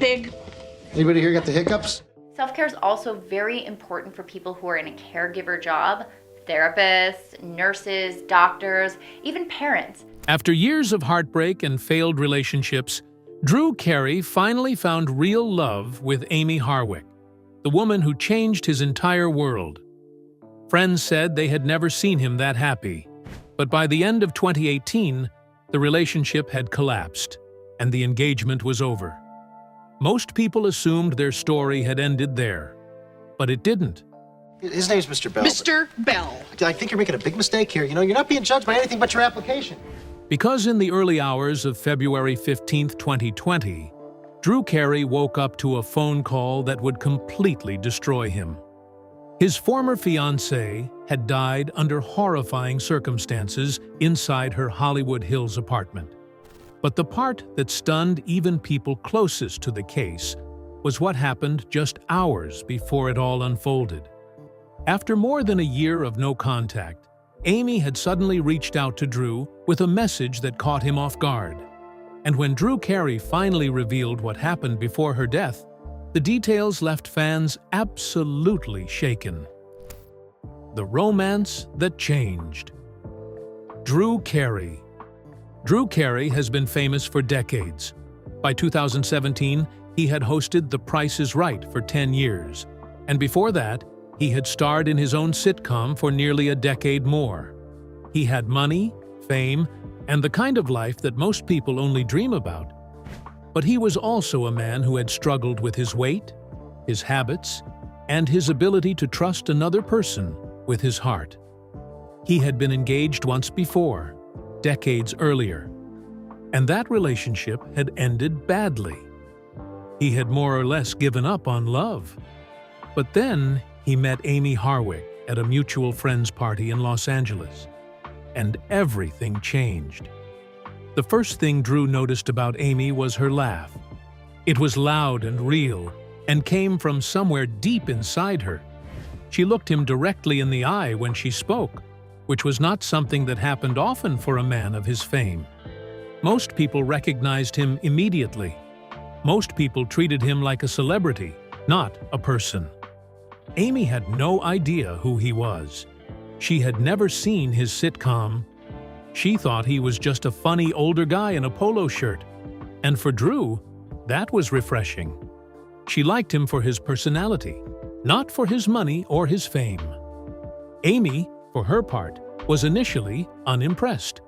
big. Anybody here got the hiccups? Self-care is also very important for people who are in a caregiver job, therapists, nurses, doctors, even parents. After years of heartbreak and failed relationships, Drew Carey finally found real love with Amie Harwick, the woman who changed his entire world. Friends said they had never seen him that happy, but by the end of 2018, the relationship had collapsed, and the engagement was over. Most people assumed their story had ended there, but it didn't. His name's Mr. Bell. Mr. Bell. I think you're making a big mistake here. You know, you're not being judged by anything but your application. Because in the early hours of February 15, 2020, Drew Carey woke up to a phone call that would completely destroy him. His former fiancée had died under horrifying circumstances inside her Hollywood Hills apartment. But the part that stunned even people closest to the case was what happened just hours before it all unfolded. After more than a year of no contact, Amie had suddenly reached out to Drew with a message that caught him off guard. And when Drew Carey finally revealed what happened before her death, the details left fans absolutely shaken. The romance that changed. Drew Carey. Drew Carey has been famous for decades. By 2017, he had hosted The Price is Right for 10 years, and before that, he had starred in his own sitcom for nearly a decade more. He had money, fame, and the kind of life that most people only dream about. But he was also a man who had struggled with his weight, his habits, and his ability to trust another person with his heart. He had been engaged once before, decades earlier, and that relationship had ended badly. He had more or less given up on love. But then he met Amie Harwick at a mutual friends party in Los Angeles, and everything changed. The first thing Drew noticed about Amie was her laugh. It was loud and real, and came from somewhere deep inside her. She looked him directly in the eye when she spoke, which was not something that happened often for a man of his fame. Most people recognized him immediately. Most people treated him like a celebrity, not a person. Amie had no idea who he was. She had never seen his sitcom. She thought he was just a funny older guy in a polo shirt. And for Drew, that was refreshing. She liked him for his personality, not for his money or his fame. Amie, for her part, was initially unimpressed.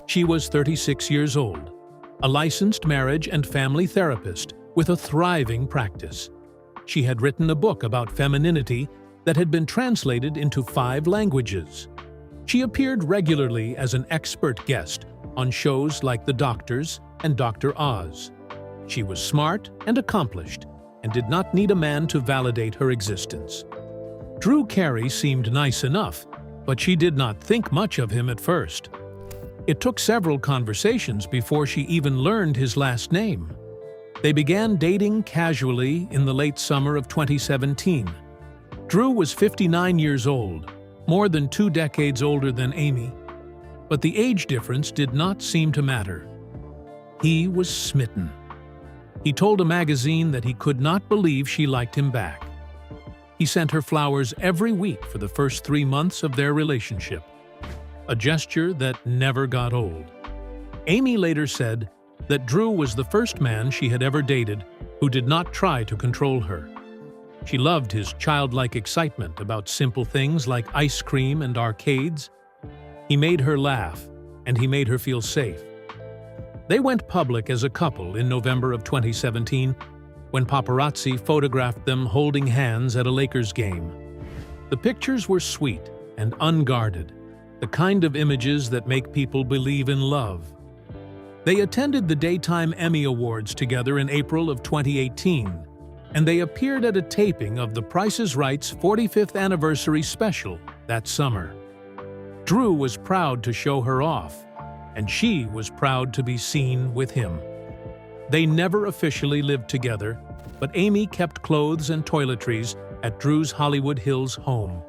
She was 36 years old, a licensed marriage and family therapist with a thriving practice. She had written a book about femininity that had been translated into 5 languages. She appeared regularly as an expert guest on shows like The Doctors and Dr. Oz. She was smart and accomplished and did not need a man to validate her existence. Drew Carey seemed nice enough, but she did not think much of him at first. It took several conversations before she even learned his last name. They began dating casually in the late summer of 2017. Drew was 59 years old, more than 2 decades older than Amie, but the age difference did not seem to matter. He was smitten. He told a magazine that he could not believe she liked him back. He sent her flowers every week for the first 3 months of their relationship, a gesture that never got old. Amie later said that Drew was the first man she had ever dated who did not try to control her. She loved his childlike excitement about simple things like ice cream and arcades. He made her laugh, and he made her feel safe. They went public as a couple in November of 2017 when paparazzi photographed them holding hands at a Lakers game. The pictures were sweet and unguarded, the kind of images that make people believe in love. They attended the Daytime Emmy Awards together in April of 2018, and they appeared at a taping of The Price is Right's 45th anniversary special that summer. Drew was proud to show her off, and she was proud to be seen with him. They never officially lived together, but Amie kept clothes and toiletries at Drew's Hollywood Hills home.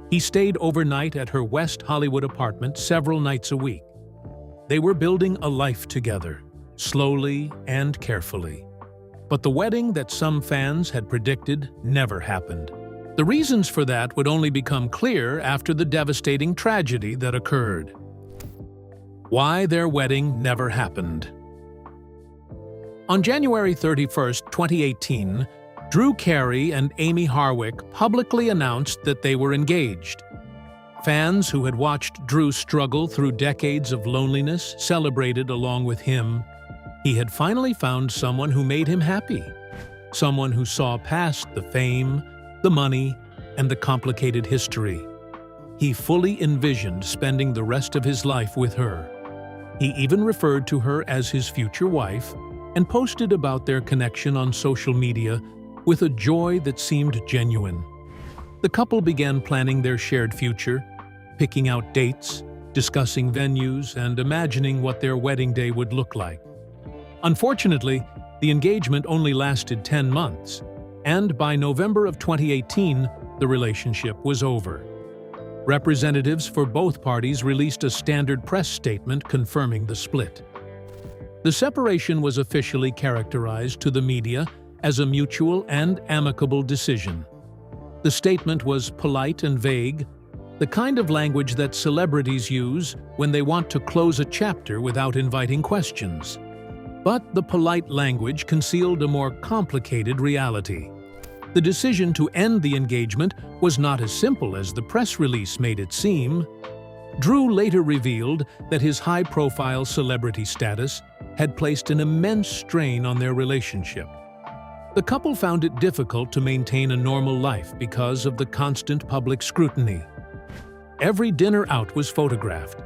He stayed overnight at her West Hollywood apartment several nights a week. They were building a life together, slowly and carefully. But the wedding that some fans had predicted never happened. The reasons for that would only become clear after the devastating tragedy that occurred. Why their wedding never happened. On January 31, 2018, Drew Carey and Amie Harwick publicly announced that they were engaged. Fans who had watched Drew struggle through decades of loneliness celebrated along with him. He had finally found someone who made him happy, someone who saw past the fame, the money, and the complicated history. He fully envisioned spending the rest of his life with her. He even referred to her as his future wife and posted about their connection on social media with a joy that seemed genuine. The couple began planning their shared future, picking out dates, discussing venues, and imagining what their wedding day would look like. Unfortunately, the engagement only lasted 10 months, and by November of 2018, the relationship was over. Representatives for both parties released a standard press statement confirming the split. The separation was officially characterized to the media as a mutual and amicable decision. The statement was polite and vague, the kind of language that celebrities use when they want to close a chapter without inviting questions. But the polite language concealed a more complicated reality. The decision to end the engagement was not as simple as the press release made it seem. Drew later revealed that his high-profile celebrity status had placed an immense strain on their relationship. The couple found it difficult to maintain a normal life because of the constant public scrutiny. Every dinner out was photographed.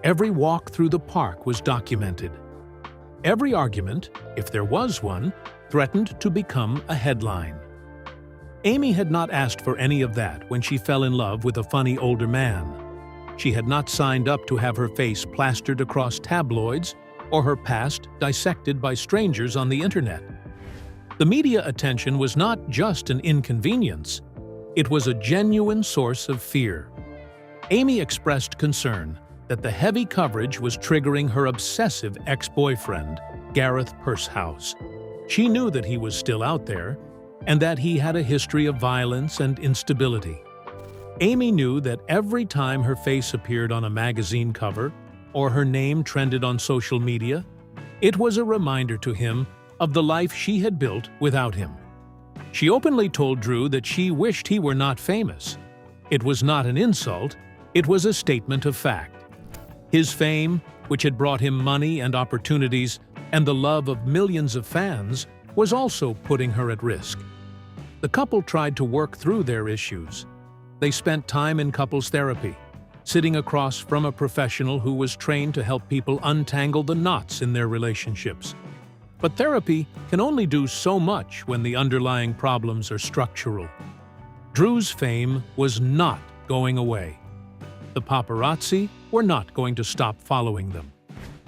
Every walk through the park was documented. Every argument, if there was one, threatened to become a headline. Amie had not asked for any of that when she fell in love with a funny older man. She had not signed up to have her face plastered across tabloids or her past dissected by strangers on the internet. The media attention was not just an inconvenience, it was a genuine source of fear. Amie expressed concern that the heavy coverage was triggering her obsessive ex-boyfriend, Gareth Pursehouse. She knew that he was still out there, and that he had a history of violence and instability. Amie knew that every time her face appeared on a magazine cover or her name trended on social media, it was a reminder to him of the life she had built without him. She openly told Drew that she wished he were not famous. It was not an insult, it was a statement of fact. His fame, which had brought him money and opportunities and the love of millions of fans, was also putting her at risk. The couple tried to work through their issues. They spent time in couples therapy, sitting across from a professional who was trained to help people untangle the knots in their relationships. But therapy can only do so much when the underlying problems are structural. Drew's fame was not going away. The paparazzi were not going to stop following them.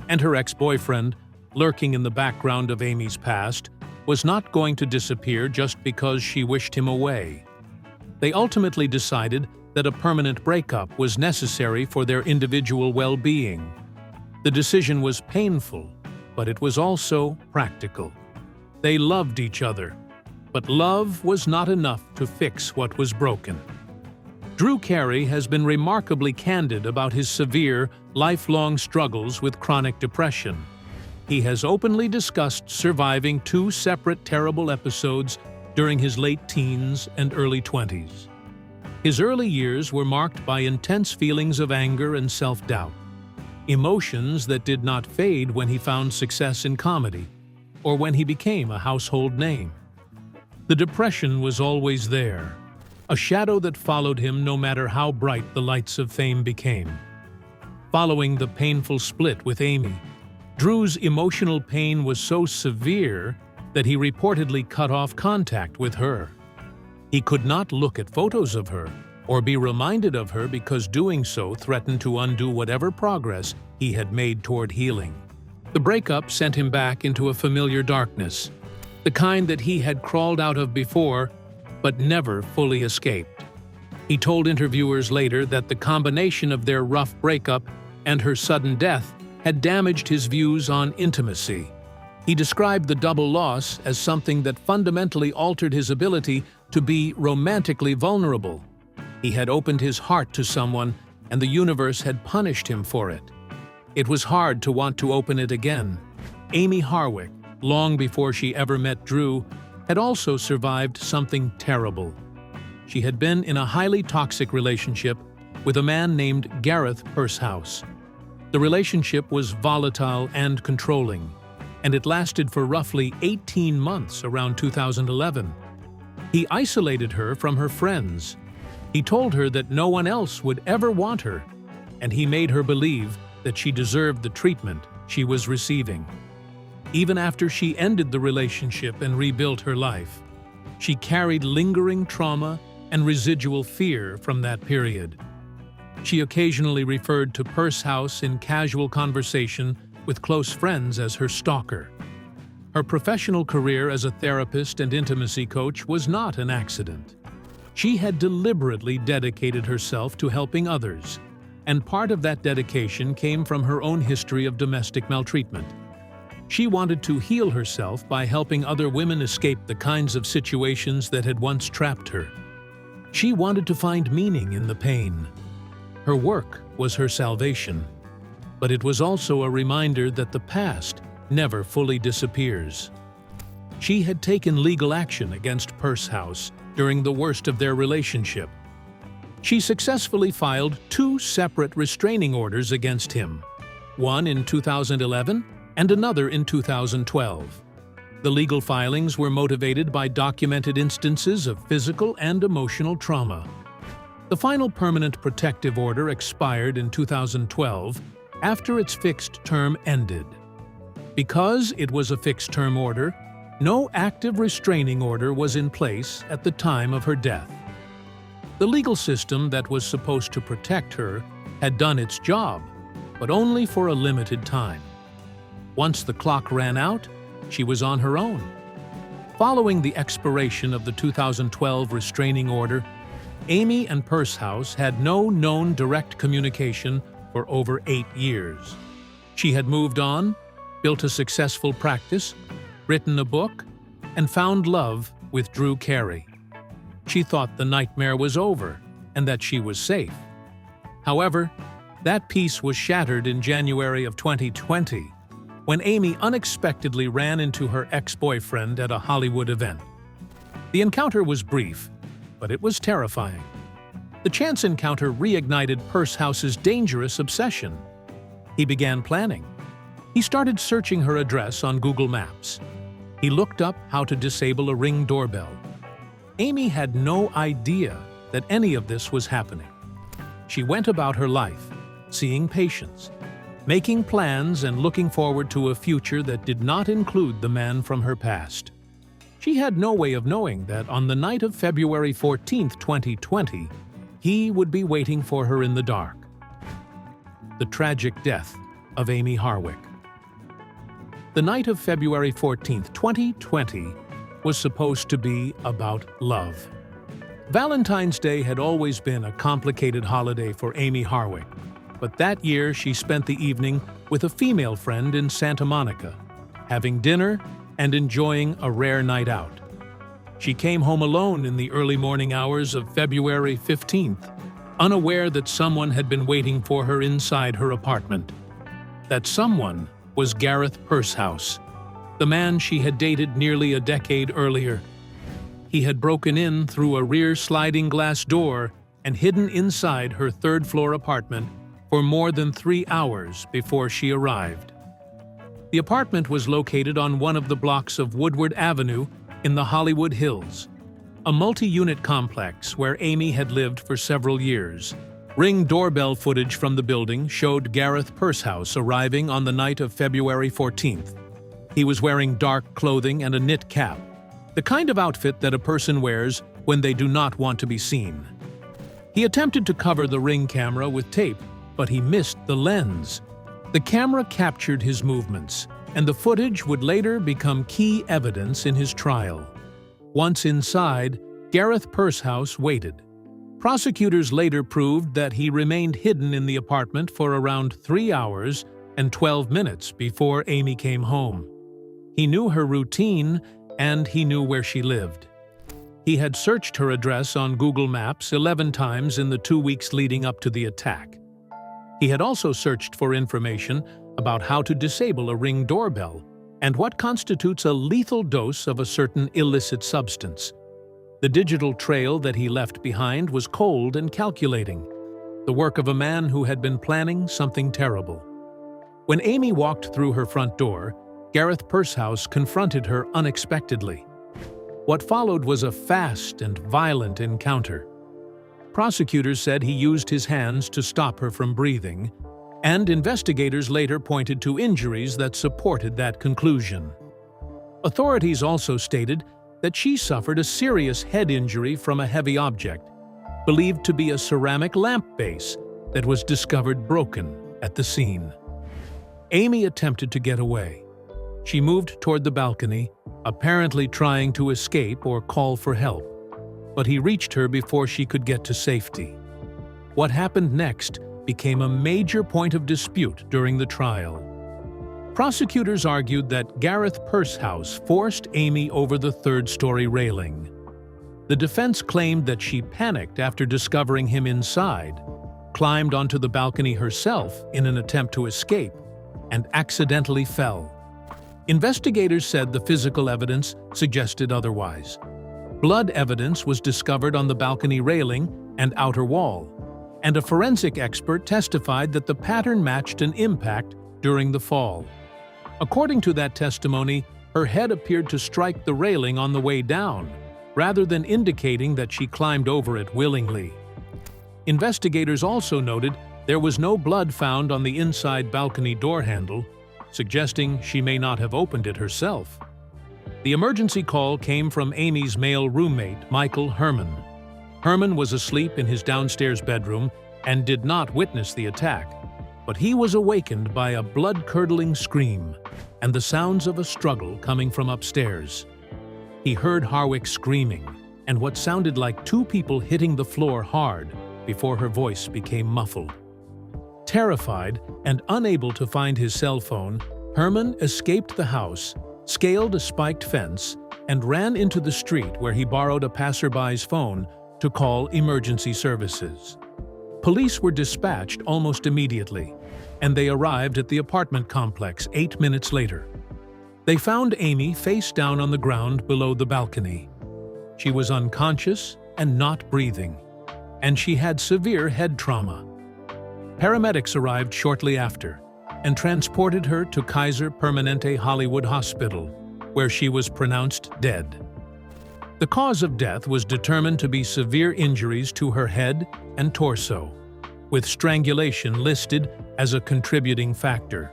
And her ex-boyfriend, lurking in the background of Amie's past, was not going to disappear just because she wished him away. They ultimately decided that a permanent breakup was necessary for their individual well-being. The decision was painful, but it was also practical. They loved each other, but love was not enough to fix what was broken. Drew Carey has been remarkably candid about his severe, lifelong struggles with chronic depression. He has openly discussed surviving 2 separate terrible episodes during his late teens and early 20s. His early years were marked by intense feelings of anger and self-doubt, emotions that did not fade when he found success in comedy or when he became a household name. The depression was always there, a shadow that followed him no matter how bright the lights of fame became. Following the painful split with Amie, Drew's emotional pain was so severe that he reportedly cut off contact with her. He could not look at photos of her or be reminded of her because doing so threatened to undo whatever progress he had made toward healing. The breakup sent him back into a familiar darkness, the kind that he had crawled out of before but never fully escaped. He told interviewers later that the combination of their rough breakup and her sudden death had damaged his views on intimacy. He described the double loss as something that fundamentally altered his ability to be romantically vulnerable. He had opened his heart to someone, and the universe had punished him for it. It was hard to want to open it again. Amie Harwick, long before she ever met Drew, had also survived something terrible. She had been in a highly toxic relationship with a man named Gareth Pursehouse. The relationship was volatile and controlling, and it lasted for roughly 18 months around 2011. He isolated her from her friends. He told her that no one else would ever want her, and he made her believe that she deserved the treatment she was receiving. Even after she ended the relationship and rebuilt her life, she carried lingering trauma and residual fear from that period. She occasionally referred to Pursehouse in casual conversation with close friends as her stalker. Her professional career as a therapist and intimacy coach was not an accident. She had deliberately dedicated herself to helping others, and part of that dedication came from her own history of domestic maltreatment. She wanted to heal herself by helping other women escape the kinds of situations that had once trapped her. She wanted to find meaning in the pain. Her work was her salvation, but it was also a reminder that the past never fully disappears. She had taken legal action against Pursehouse during the worst of their relationship. She successfully filed 2 separate restraining orders against him, one in 2011 and another in 2012. The legal filings were motivated by documented instances of physical and emotional trauma. The final permanent protective order expired in 2012 after its fixed term ended. Because it was a fixed-term order, no active restraining order was in place at the time of her death. The legal system that was supposed to protect her had done its job, but only for a limited time. Once the clock ran out, she was on her own. Following the expiration of the 2012 restraining order, Amie and Pursehouse had no known direct communication for over 8 years. She had moved on, built a successful practice, written a book, and found love with Drew Carey. She thought the nightmare was over and that she was safe. However, that peace was shattered in January of 2020 when Amie unexpectedly ran into her ex-boyfriend at a Hollywood event. The encounter was brief, but it was terrifying. The chance encounter reignited Purshouse's dangerous obsession. He began planning. He started searching her address on Google Maps. He looked up how to disable a Ring doorbell. Amie had no idea that any of this was happening. She went about her life, seeing patients, making plans and looking forward to a future that did not include the man from her past. She had no way of knowing that on the night of February 14, 2020, he would be waiting for her in the dark. The tragic death of Amie Harwick. The night of February 14, 2020, was supposed to be about love. Valentine's Day had always been a complicated holiday for Amie Harwick, but that year she spent the evening with a female friend in Santa Monica, having dinner and enjoying a rare night out. She came home alone in the early morning hours of February 15th, unaware that someone had been waiting for her inside her apartment. That someone was Gareth Pursehouse, the man she had dated nearly a decade earlier. He had broken in through a rear sliding glass door and hidden inside her third-floor apartment for more than 3 hours before she arrived. The apartment was located on one of the blocks of Woodward Avenue in the Hollywood Hills, a multi-unit complex where Amie had lived for several years. Ring doorbell footage from the building showed Gareth Pursehouse arriving on the night of February 14th. He was wearing dark clothing and a knit cap, the kind of outfit that a person wears when they do not want to be seen. He attempted to cover the Ring camera with tape, but he missed the lens. The camera captured his movements, and the footage would later become key evidence in his trial. Once inside, Gareth Pursehouse waited. Prosecutors later proved that he remained hidden in the apartment for around 3 hours and 12 minutes before Amie came home. He knew her routine, and he knew where she lived. He had searched her address on Google Maps 11 times in the 2 weeks leading up to the attack. He had also searched for information about how to disable a Ring doorbell and what constitutes a lethal dose of a certain illicit substance. The digital trail that he left behind was cold and calculating, the work of a man who had been planning something terrible. When Amie walked through her front door, Gareth Pursehouse confronted her unexpectedly. What followed was a fast and violent encounter. Prosecutors said he used his hands to stop her from breathing, and investigators later pointed to injuries that supported that conclusion. Authorities also stated that she suffered a serious head injury from a heavy object, believed to be a ceramic lamp base that was discovered broken at the scene. Amie attempted to get away. She moved toward the balcony, apparently trying to escape or call for help, but he reached her before she could get to safety. What happened next became a major point of dispute during the trial. Prosecutors argued that Gareth Pursehouse forced Amie over the third-story railing. The defense claimed that she panicked after discovering him inside, climbed onto the balcony herself in an attempt to escape, and accidentally fell. Investigators said the physical evidence suggested otherwise. Blood evidence was discovered on the balcony railing and outer wall, and a forensic expert testified that the pattern matched an impact during the fall. According to that testimony, her head appeared to strike the railing on the way down, rather than indicating that she climbed over it willingly. Investigators also noted there was no blood found on the inside balcony door handle, suggesting she may not have opened it herself. The emergency call came from Amie's male roommate, Michael Herman. Herman was asleep in his downstairs bedroom and did not witness the attack, but he was awakened by a blood-curdling scream and the sounds of a struggle coming from upstairs. He heard Harwick screaming and what sounded like two people hitting the floor hard before her voice became muffled. Terrified and unable to find his cell phone, Herman escaped the house, scaled a spiked fence, and ran into the street where he borrowed a passerby's phone to call emergency services. Police were dispatched almost immediately, and they arrived at the apartment complex 8 minutes later. They found Amie face down on the ground below the balcony. She was unconscious and not breathing, and she had severe head trauma. Paramedics arrived shortly after and transported her to Kaiser Permanente Hollywood Hospital, where she was pronounced dead. The cause of death was determined to be severe injuries to her head and torso, with strangulation listed as a contributing factor.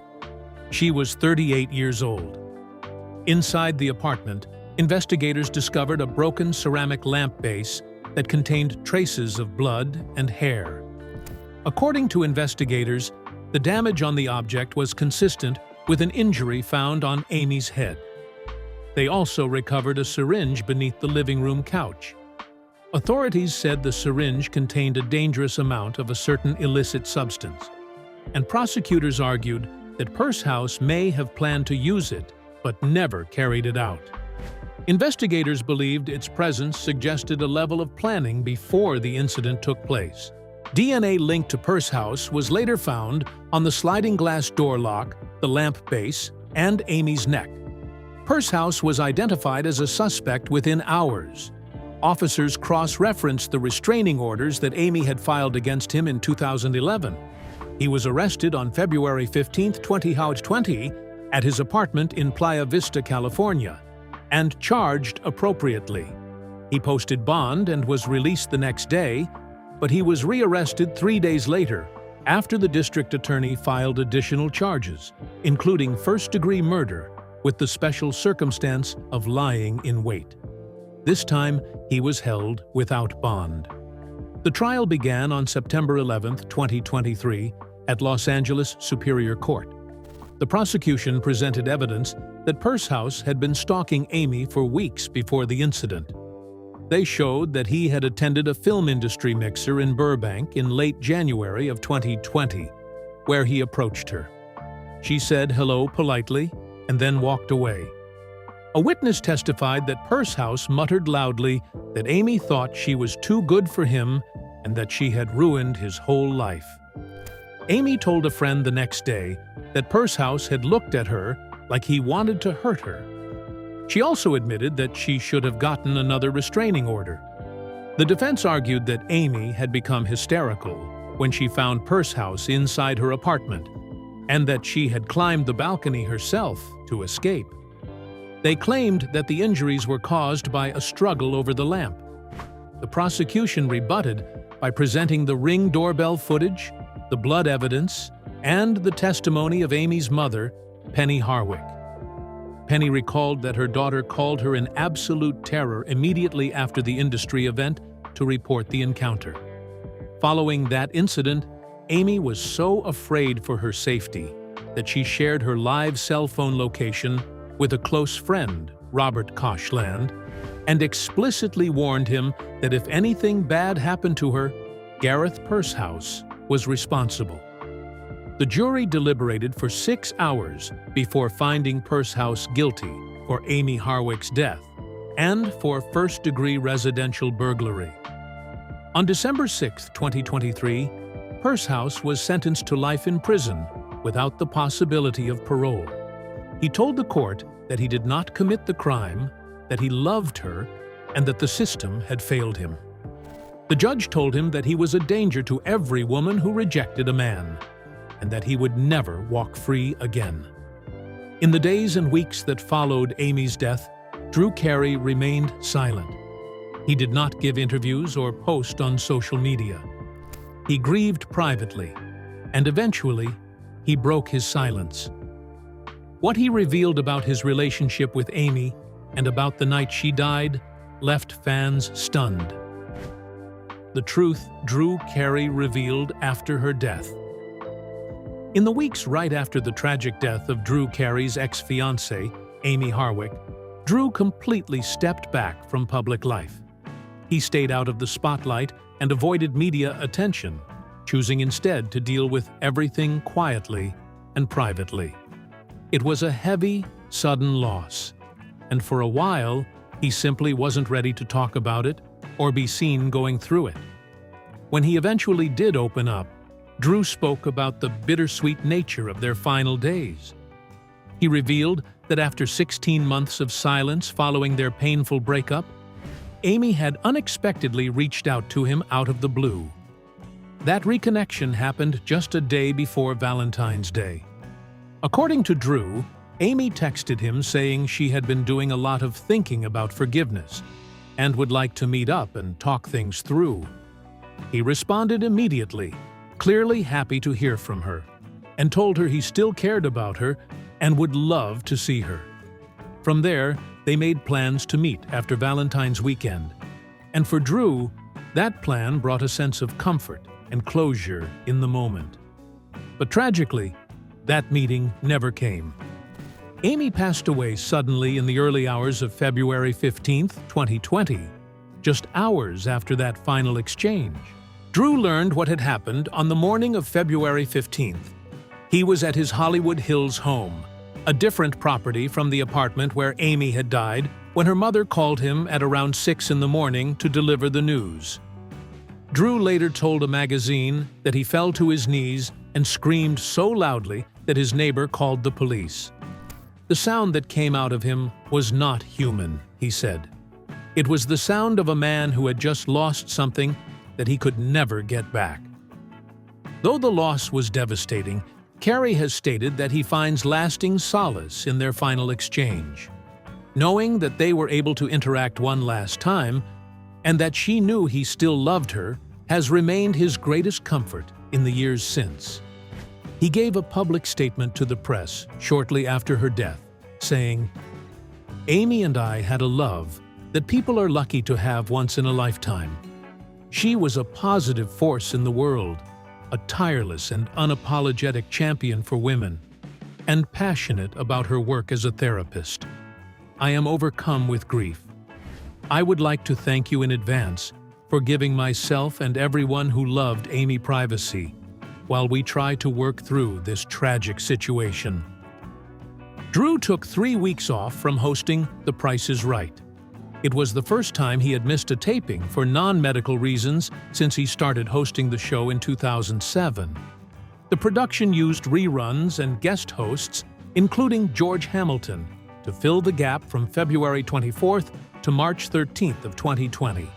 She was 38 years old. Inside the apartment, investigators discovered a broken ceramic lamp base that contained traces of blood and hair. According to investigators, the damage on the object was consistent with an injury found on Amie's head. They also recovered a syringe beneath the living room couch. Authorities said the syringe contained a dangerous amount of a certain illicit substance, and prosecutors argued that Pursehouse may have planned to use it but never carried it out. Investigators believed its presence suggested a level of planning before the incident took place. DNA linked to Pursehouse was later found on the sliding glass door lock, the lamp base, and Amie's neck. Pursehouse was identified as a suspect within hours. Officers cross-referenced the restraining orders that Amie had filed against him in 2011. He was arrested on February 15, 2020, at his apartment in Playa Vista, California, and charged appropriately. He posted bond and was released the next day, but he was rearrested 3 days later after the district attorney filed additional charges, including first-degree murder with the special circumstance of lying in wait. This time, he was held without bond. The trial began on September 11, 2023, at Los Angeles Superior Court. The prosecution presented evidence that Pursehouse had been stalking Amie for weeks before the incident. They showed that he had attended a film industry mixer in Burbank in late January of 2020, where he approached her. She said hello politely and then walked away. A witness testified that Pursehouse muttered loudly that Amie thought she was too good for him and that she had ruined his whole life. Amie told a friend the next day that Pursehouse had looked at her like he wanted to hurt her. She also admitted that she should have gotten another restraining order. The defense argued that Amie had become hysterical when she found Pursehouse inside her apartment, and that she had climbed the balcony herself to escape. They claimed that the injuries were caused by a struggle over the lamp. The prosecution rebutted by presenting the Ring doorbell footage, the blood evidence, and the testimony of Amie's mother, Amie Harwick. Penny recalled that her daughter called her in absolute terror immediately after the industry event to report the encounter. Following that incident, Amie was so afraid for her safety that she shared her live cell phone location with a close friend, Robert Koshland, and explicitly warned him that if anything bad happened to her, Gareth Pursehouse was responsible. The jury deliberated for 6 hours before finding Pursehouse guilty for Amie Harwick's death and for first-degree residential burglary. On December 6, 2023, Pursehouse was sentenced to life in prison without the possibility of parole. He told the court that he did not commit the crime, that he loved her, and that the system had failed him. The judge told him that he was a danger to every woman who rejected a man, and that he would never walk free again. In the days and weeks that followed Amie's death, Drew Carey remained silent. He did not give interviews or post on social media. He grieved privately, and eventually, he broke his silence. What he revealed about his relationship with Amie and about the night she died left fans stunned. The truth Drew Carey revealed after her death. In the weeks right after the tragic death of Drew Carey's ex-fiancée, Amie Harwick, Drew completely stepped back from public life. He stayed out of the spotlight and avoided media attention, choosing instead to deal with everything quietly and privately. It was a heavy, sudden loss, and for a while, he simply wasn't ready to talk about it or be seen going through it. When he eventually did open up, Drew spoke about the bittersweet nature of their final days. He revealed that after 16 months of silence following their painful breakup, Amie had unexpectedly reached out to him out of the blue. That reconnection happened just a day before Valentine's Day. According to Drew, Amie texted him saying she had been doing a lot of thinking about forgiveness and would like to meet up and talk things through. He responded immediately, clearly happy to hear from her, and told her he still cared about her and would love to see her. From there, they made plans to meet after Valentine's weekend, and for Drew, that plan brought a sense of comfort and closure in the moment. But tragically, that meeting never came. Amie passed away suddenly in the early hours of February 15, 2020, just hours after that final exchange. Drew learned what had happened on the morning of February 15th. He was at his Hollywood Hills home, a different property from the apartment where Amie had died, when her mother called him at around 6 in the morning to deliver the news. Drew later told a magazine that he fell to his knees and screamed so loudly that his neighbor called the police. The sound that came out of him was not human, he said. It was the sound of a man who had just lost something that he could never get back. Though the loss was devastating, Carey has stated that he finds lasting solace in their final exchange. Knowing that they were able to interact one last time, and that she knew he still loved her, has remained his greatest comfort in the years since. He gave a public statement to the press shortly after her death, saying, "Amie and I had a love that people are lucky to have once in a lifetime. She was a positive force in the world, a tireless and unapologetic champion for women, and passionate about her work as a therapist. I am overcome with grief. I would like to thank you in advance for giving myself and everyone who loved Amie privacy while we try to work through this tragic situation." Drew took 3 weeks off from hosting The Price is Right. It was the first time he had missed a taping for non-medical reasons since he started hosting the show in 2007. The production used reruns and guest hosts, including George Hamilton, to fill the gap from February 24th to March 13th of 2020.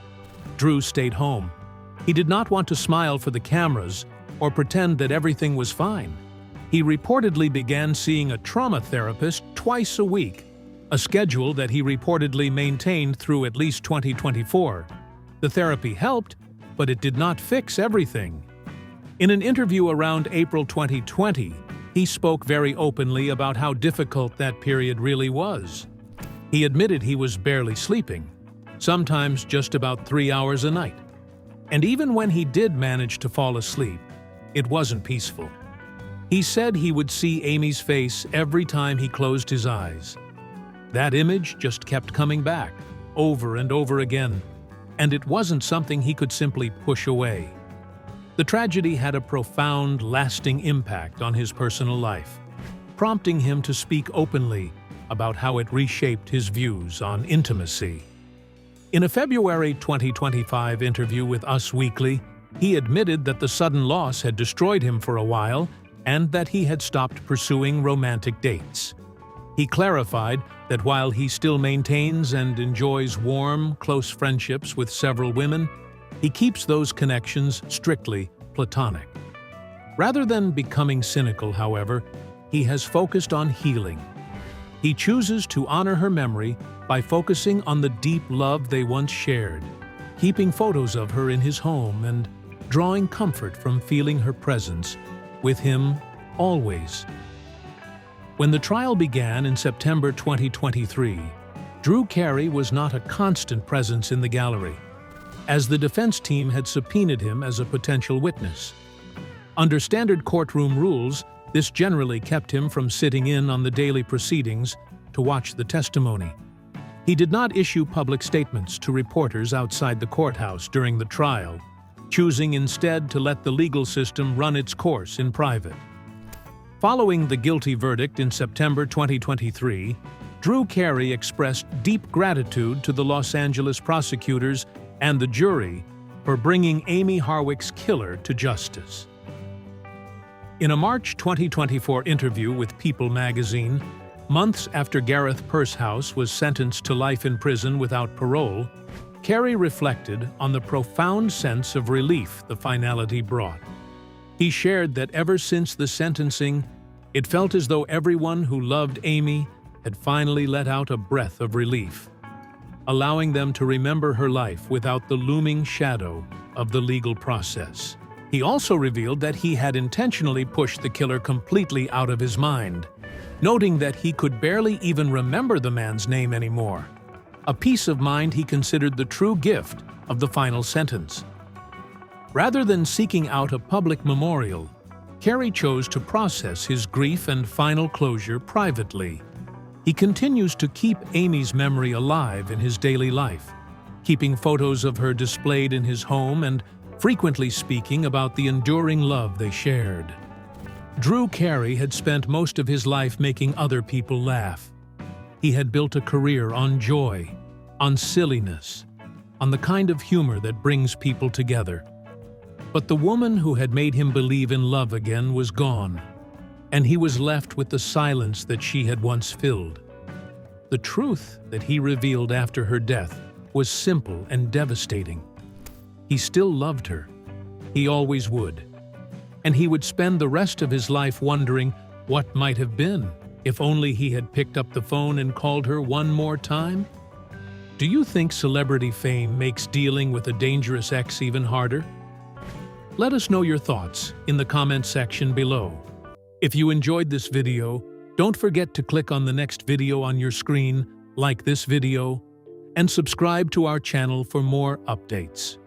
Drew stayed home. He did not want to smile for the cameras or pretend that everything was fine. He reportedly began seeing a trauma therapist twice a week, a schedule that he reportedly maintained through at least 2024. The therapy helped, but it did not fix everything. In an interview around April 2020, he spoke very openly about how difficult that period really was. He admitted he was barely sleeping, sometimes just about 3 hours a night. And even when he did manage to fall asleep, it wasn't peaceful. He said he would see Amie's face every time he closed his eyes. That image just kept coming back, over and over again, and it wasn't something he could simply push away. The tragedy had a profound, lasting impact on his personal life, prompting him to speak openly about how it reshaped his views on intimacy. In a February 2025 interview with Us Weekly, he admitted that the sudden loss had destroyed him for a while and that he had stopped pursuing romantic dates. He clarified that while he still maintains and enjoys warm, close friendships with several women, he keeps those connections strictly platonic. Rather than becoming cynical, however, he has focused on healing. He chooses to honor her memory by focusing on the deep love they once shared, keeping photos of her in his home and drawing comfort from feeling her presence with him always. When the trial began in September 2023, Drew Carey was not a constant presence in the gallery, as the defense team had subpoenaed him as a potential witness. Under standard courtroom rules, this generally kept him from sitting in on the daily proceedings to watch the testimony. He did not issue public statements to reporters outside the courthouse during the trial, choosing instead to let the legal system run its course in private. Following the guilty verdict in September 2023, Drew Carey expressed deep gratitude to the Los Angeles prosecutors and the jury for bringing Amie Harwick's killer to justice. In a March 2024 interview with People magazine, months after Gareth Pursehouse was sentenced to life in prison without parole, Carey reflected on the profound sense of relief the finality brought. He shared that ever since the sentencing, it felt as though everyone who loved Amie had finally let out a breath of relief, allowing them to remember her life without the looming shadow of the legal process. He also revealed that he had intentionally pushed the killer completely out of his mind, noting that he could barely even remember the man's name anymore, a peace of mind he considered the true gift of the final sentence. Rather than seeking out a public memorial, Carey chose to process his grief and final closure privately. He continues to keep Amie's memory alive in his daily life, keeping photos of her displayed in his home and frequently speaking about the enduring love they shared. Drew Carey had spent most of his life making other people laugh. He had built a career on joy, on silliness, on the kind of humor that brings people together. But the woman who had made him believe in love again was gone, and he was left with the silence that she had once filled. The truth that he revealed after her death was simple and devastating. He still loved her. He always would. And he would spend the rest of his life wondering what might have been if only he had picked up the phone and called her one more time. Do you think celebrity fame makes dealing with a dangerous ex even harder? Let us know your thoughts in the comment section below. If you enjoyed this video, don't forget to click on the next video on your screen, like this video, and subscribe to our channel for more updates.